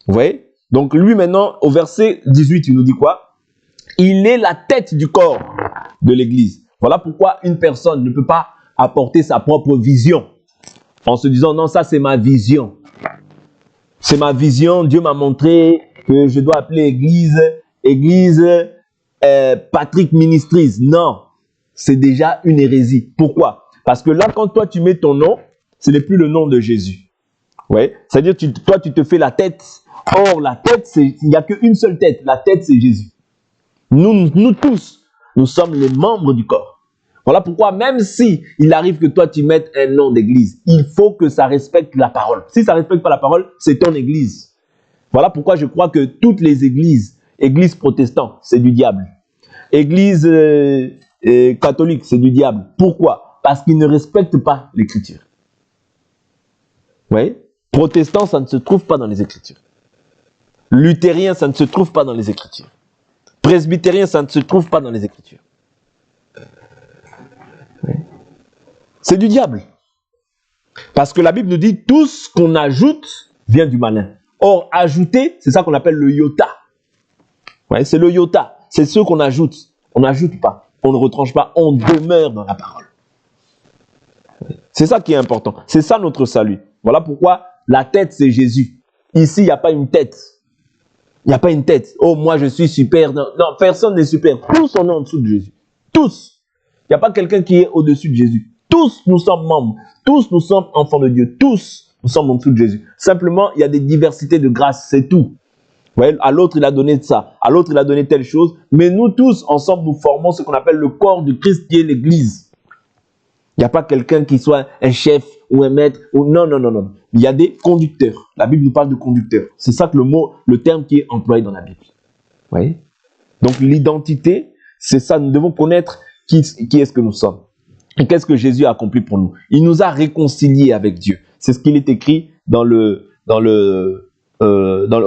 Vous voyez? Donc lui maintenant, au verset 18, il nous dit quoi? Il est la tête du corps de l'Église. Voilà pourquoi une personne ne peut pas apporter sa propre vision en se disant non, ça c'est ma vision. C'est ma vision, Dieu m'a montré que je dois appeler Église Patrick Ministries. Non, c'est déjà une hérésie. Pourquoi? Parce que là, quand toi tu mets ton nom, ce n'est plus le nom de Jésus. Ouais, c'est-à-dire toi tu te fais la tête. Or, la tête, il n'y a qu'une seule tête. La tête, c'est Jésus. Nous tous, nous sommes les membres du corps. Voilà pourquoi, même si il arrive que toi, tu mettes un nom d'église, il faut que ça respecte la parole. Si ça ne respecte pas la parole, c'est ton église. Voilà pourquoi je crois que toutes les églises protestantes, c'est du diable. Église catholique, c'est du diable. Pourquoi? Parce qu'ils ne respectent pas l'écriture. Vous voyez? Protestant, ça ne se trouve pas dans les Écritures. Luthérien, ça ne se trouve pas dans les Écritures. Presbytérien, ça ne se trouve pas dans les Écritures. C'est du diable. Parce que la Bible nous dit tout ce qu'on ajoute vient du malin. Or, ajouter, c'est ça qu'on appelle le iota. Ouais, c'est le iota. C'est ce qu'on ajoute. On n'ajoute pas. On ne retranche pas. On demeure dans la parole. C'est ça qui est important. C'est ça notre salut. Voilà pourquoi la tête, c'est Jésus. Ici, il n'y a pas une tête. Il n'y a pas une tête. Oh, moi, je suis super. Non, non, personne n'est super. Tous sont en dessous de Jésus. Tous. Il n'y a pas quelqu'un qui est au-dessus de Jésus. Tous, nous sommes membres. Tous, nous sommes enfants de Dieu. Tous, nous sommes en dessous de Jésus. Simplement, il y a des diversités de grâce. C'est tout. Vous voyez, à l'autre, il a donné ça. À l'autre, il a donné telle chose. Mais nous tous, ensemble, nous formons ce qu'on appelle le corps du Christ qui est l'Église. Il n'y a pas quelqu'un qui soit un chef ou un maître. Ou... Non, non, non, non. Il y a des conducteurs. La Bible nous parle de conducteurs. C'est ça que le terme qui est employé dans la Bible. Vous voyez? Donc l'identité, c'est ça. Nous devons connaître qui est-ce que nous sommes. Et qu'est-ce que Jésus a accompli pour nous? Il nous a réconciliés avec Dieu. C'est ce qu'il est écrit au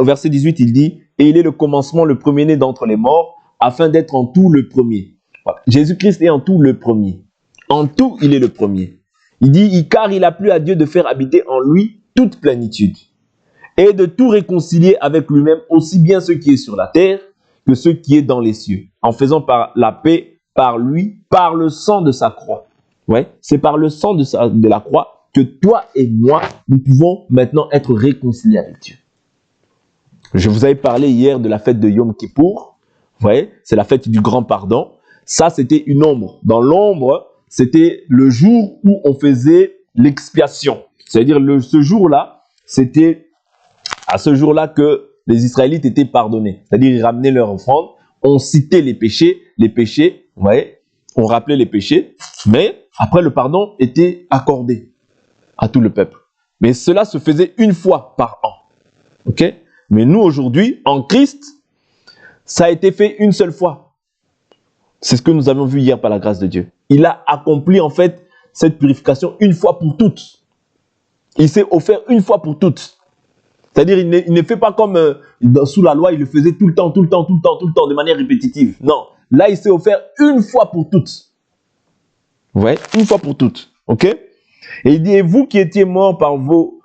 verset 18, il dit « Et il est le commencement, le premier-né d'entre les morts, afin d'être en tout le premier. » Voilà. Jésus-Christ est en tout le premier. En tout, il est le premier. Il dit « Car il a plu à Dieu de faire habiter en lui toute plénitude, et de tout réconcilier avec lui-même, aussi bien ce qui est sur la terre que ce qui est dans les cieux, en faisant par la paix par lui, par le sang de sa croix. » Ouais, c'est par le sang de la croix que toi et moi, nous pouvons maintenant être réconciliés avec Dieu. Je vous avais parlé hier de la fête de Yom Kippour. Vous voyez, c'est la fête du grand pardon. Ça, c'était une ombre. Dans l'ombre, c'était le jour où on faisait l'expiation. C'est-à-dire, ce jour-là, c'était à ce jour-là que les Israélites étaient pardonnés. C'est-à-dire, ils ramenaient leur offrande, on citait les péchés, vous voyez, on rappelait les péchés, mais après le pardon était accordé à tout le peuple. Mais cela se faisait une fois par an. Ok? Mais nous, aujourd'hui, en Christ, ça a été fait une seule fois. C'est ce que nous avons vu hier par la grâce de Dieu. Il a accompli en fait cette purification une fois pour toutes. Il s'est offert une fois pour toutes. C'est-à-dire, il ne fait pas comme sous la loi, il le faisait tout le temps, de manière répétitive. Non. Là, il s'est offert une fois pour toutes. Vous voyez? Une fois pour toutes. Ok? Et il dit, et vous qui étiez morts par vos...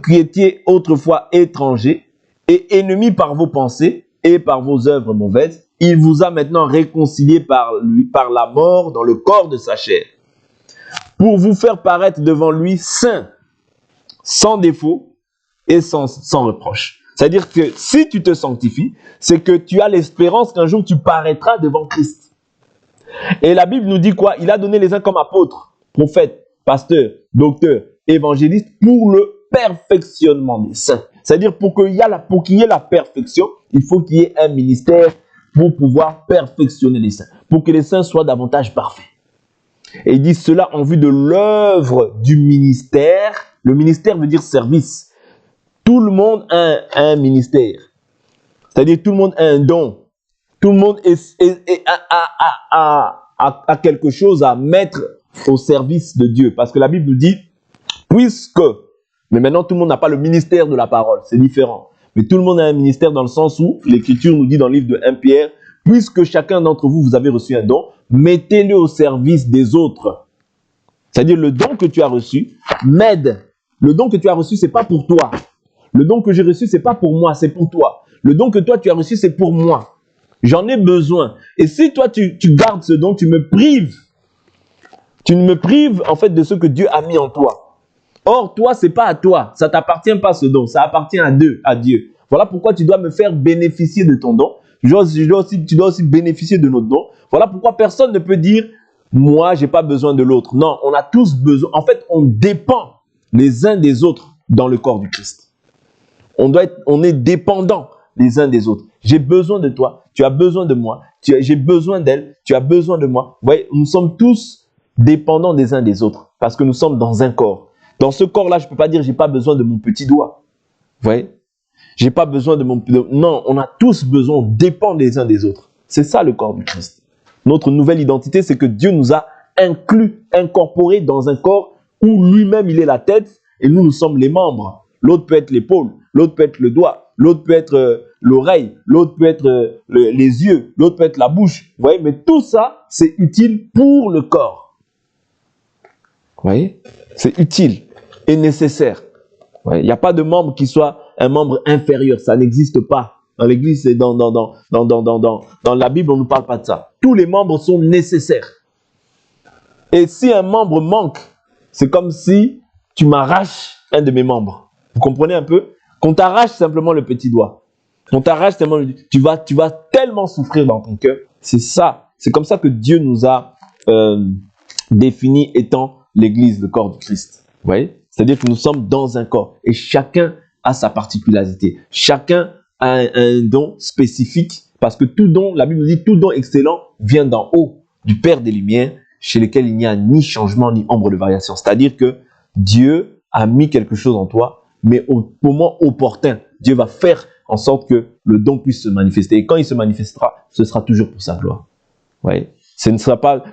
qui étiez autrefois étrangers et ennemis par vos pensées et par vos œuvres mauvaises, il vous a maintenant réconciliés par la mort dans le corps de sa chair, pour vous faire paraître devant lui saint, sans défaut et sans reproche. C'est-à-dire que si tu te sanctifies, c'est que tu as l'espérance qu'un jour tu paraîtras devant Christ. Et la Bible nous dit quoi? Il a donné les uns comme apôtres, prophètes, pasteurs, docteurs, évangélistes pour le perfectionnement des saints. C'est-à-dire pour qu'il y ait la perfection, il faut qu'il y ait un ministère pour pouvoir perfectionner les saints, pour que les saints soient davantage parfaits. Et il dit cela en vue de l'œuvre du ministère. Le ministère veut dire service. Tout le monde a un ministère. C'est-à-dire tout le monde a un don. Tout le monde a quelque chose à mettre au service de Dieu. Parce que la Bible nous dit, puisque, mais maintenant tout le monde n'a pas le ministère de la parole, c'est différent. Mais tout le monde a un ministère dans le sens où l'Écriture nous dit dans le livre de 1 Pierre, puisque chacun d'entre vous, vous avez reçu un don, mettez-le au service des autres. C'est-à-dire le don que tu as reçu m'aide. Le don que tu as reçu, c'est pas pour toi. Le don que j'ai reçu, c'est pas pour moi, c'est pour toi. Le don que toi tu as reçu, c'est pour moi. J'en ai besoin. Et si toi tu gardes ce don, tu me prives. Tu me prives en fait de ce que Dieu a mis en toi. Or, toi, c'est pas à toi. Ça t'appartient pas ce don. Ça appartient à Dieu. Voilà pourquoi tu dois me faire bénéficier de ton don. Tu dois aussi bénéficier de notre don. Voilà pourquoi personne ne peut dire, moi, j'ai pas besoin de l'autre. Non, on a tous besoin. En fait, on dépend les uns des autres dans le corps du Christ. On est dépendants les uns des autres. J'ai besoin de toi, tu as besoin de moi, j'ai besoin d'elle, tu as besoin de moi. Vous voyez, nous sommes tous dépendants des uns des autres parce que nous sommes dans un corps. Dans ce corps-là, je ne peux pas dire j'ai pas besoin de mon petit doigt. Vous voyez, j'ai pas besoin de mon... Non, on a tous besoin, on dépend les uns des autres. C'est ça le corps du Christ. Notre nouvelle identité, c'est que Dieu nous a incorporés dans un corps où lui-même il est la tête et nous sommes les membres. L'autre peut être l'épaule, l'autre peut être le doigt, l'autre peut être l'oreille, l'autre peut être les yeux, l'autre peut être la bouche. Vous voyez, mais tout ça, c'est utile pour le corps. Vous voyez, c'est utile et nécessaire. Il n'y a pas de membre qui soit un membre inférieur, ça n'existe pas. Dans l'Église et dans la Bible, on ne nous parle pas de ça. Tous les membres sont nécessaires. Et si un membre manque, c'est comme si tu m'arraches un de mes membres. Vous comprenez un peu? Qu'on t'arrache simplement le petit doigt. Qu'on t'arrache simplement tu vas tellement souffrir dans ton cœur. C'est ça. C'est comme ça que Dieu nous a défini étant l'Église, le corps du Christ. Vous voyez? C'est-à-dire que nous sommes dans un corps. Et chacun a sa particularité. Chacun a un don spécifique. Parce que tout don, la Bible nous dit, tout don excellent vient d'en haut, du Père des Lumières, chez lequel il n'y a ni changement ni ombre de variation. C'est-à-dire que Dieu a mis quelque chose en toi, mais au moment opportun, Dieu va faire en sorte que le don puisse se manifester. Et quand il se manifestera, ce sera toujours pour sa gloire. Ouais. Ce ne sera pas...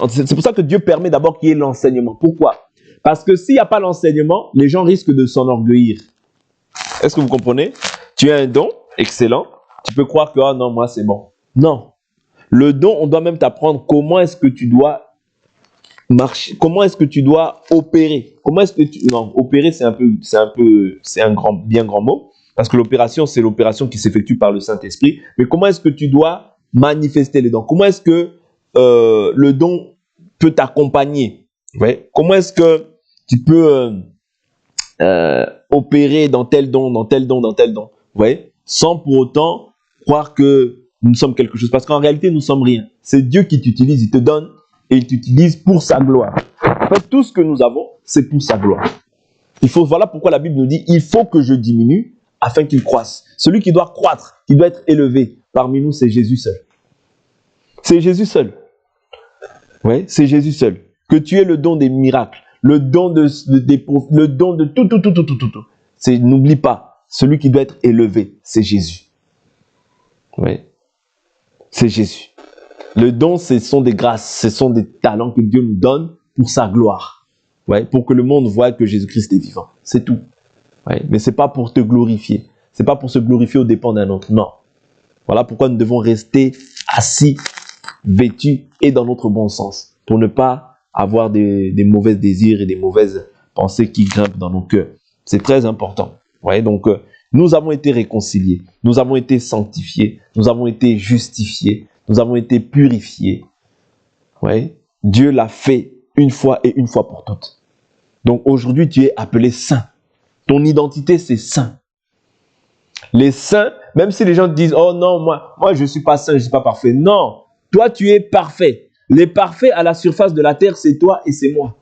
C'est pour ça que Dieu permet d'abord qu'il y ait l'enseignement. Pourquoi? Parce que s'il n'y a pas l'enseignement, les gens risquent de s'enorgueillir. Est-ce que vous comprenez? Tu as un don excellent, tu peux croire que oh non, moi c'est bon. Non. Le don, on doit même t'apprendre comment est-ce que tu dois marcher, comment est-ce que tu dois opérer. Comment est-ce que tu... Non, opérer c'est un bien grand mot, parce que l'opération c'est l'opération qui s'effectue par le Saint-Esprit. Mais comment est-ce que tu dois manifester les dons? Comment est-ce que le don peut t'accompagner? Ouais. Comment est-ce que tu peux opérer dans tel don, dans tel don, dans tel don? Ouais. Sans pour autant croire que nous sommes quelque chose. Parce qu'en réalité, nous sommes rien. C'est Dieu qui t'utilise, il te donne et il t'utilise pour sa gloire. En fait, tout ce que nous avons, c'est pour sa gloire. Voilà pourquoi la Bible nous dit, il faut que je diminue afin qu'il croisse. Celui qui doit croître, qui doit être élevé parmi nous, c'est Jésus seul. C'est Jésus seul. Oui, c'est Jésus seul. Que tu aies le don des miracles, le don le don de tout. N'oublie pas, celui qui doit être élevé, c'est Jésus. Oui, c'est Jésus. Le don, ce sont des grâces, ce sont des talents que Dieu nous donne pour sa gloire. Ouais, pour que le monde voie que Jésus-Christ est vivant. C'est tout. Ouais, mais ce n'est pas pour te glorifier. Ce n'est pas pour se glorifier aux dépens d'un autre. Non. Voilà pourquoi nous devons rester assis, vêtus et dans notre bon sens. Pour ne pas avoir des mauvais désirs et des mauvaises pensées qui grimpent dans nos cœurs. C'est très important. Ouais, donc, nous avons été réconciliés. Nous avons été sanctifiés. Nous avons été justifiés. Nous avons été purifiés. Ouais. Dieu l'a fait une fois et une fois pour toutes. Donc aujourd'hui, tu es appelé saint. Ton identité, c'est saint. Les saints, même si les gens te disent, oh non, moi je ne suis pas saint, je ne suis pas parfait. Non, toi, tu es parfait. Les parfaits à la surface de la terre, c'est toi et c'est moi.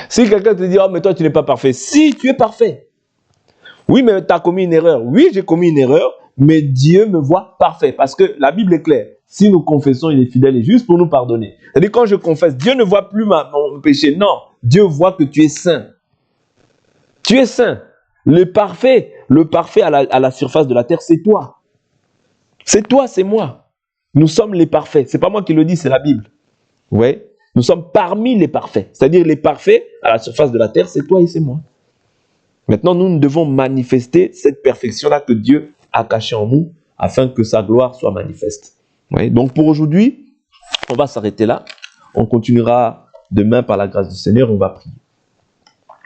Si quelqu'un te dit, oh mais toi, tu n'es pas parfait. Si, tu es parfait. Oui, mais tu as commis une erreur. Oui, j'ai commis une erreur, mais Dieu me voit parfait. Parce que la Bible est claire. Si nous confessons, il est fidèle et juste pour nous pardonner. C'est-à-dire quand je confesse, Dieu ne voit plus mon péché. Non, Dieu voit que tu es saint. Tu es saint. Le parfait à la surface de la terre, c'est toi. C'est toi, c'est moi. Nous sommes les parfaits. Ce n'est pas moi qui le dis, c'est la Bible. Oui. Nous sommes parmi les parfaits. C'est-à-dire les parfaits à la surface de la terre, c'est toi et c'est moi. Maintenant, nous devons manifester cette perfection-là que Dieu a cachée en nous afin que sa gloire soit manifeste. Oui. Donc pour aujourd'hui, on va s'arrêter là. On continuera demain par la grâce du Seigneur. On va prier.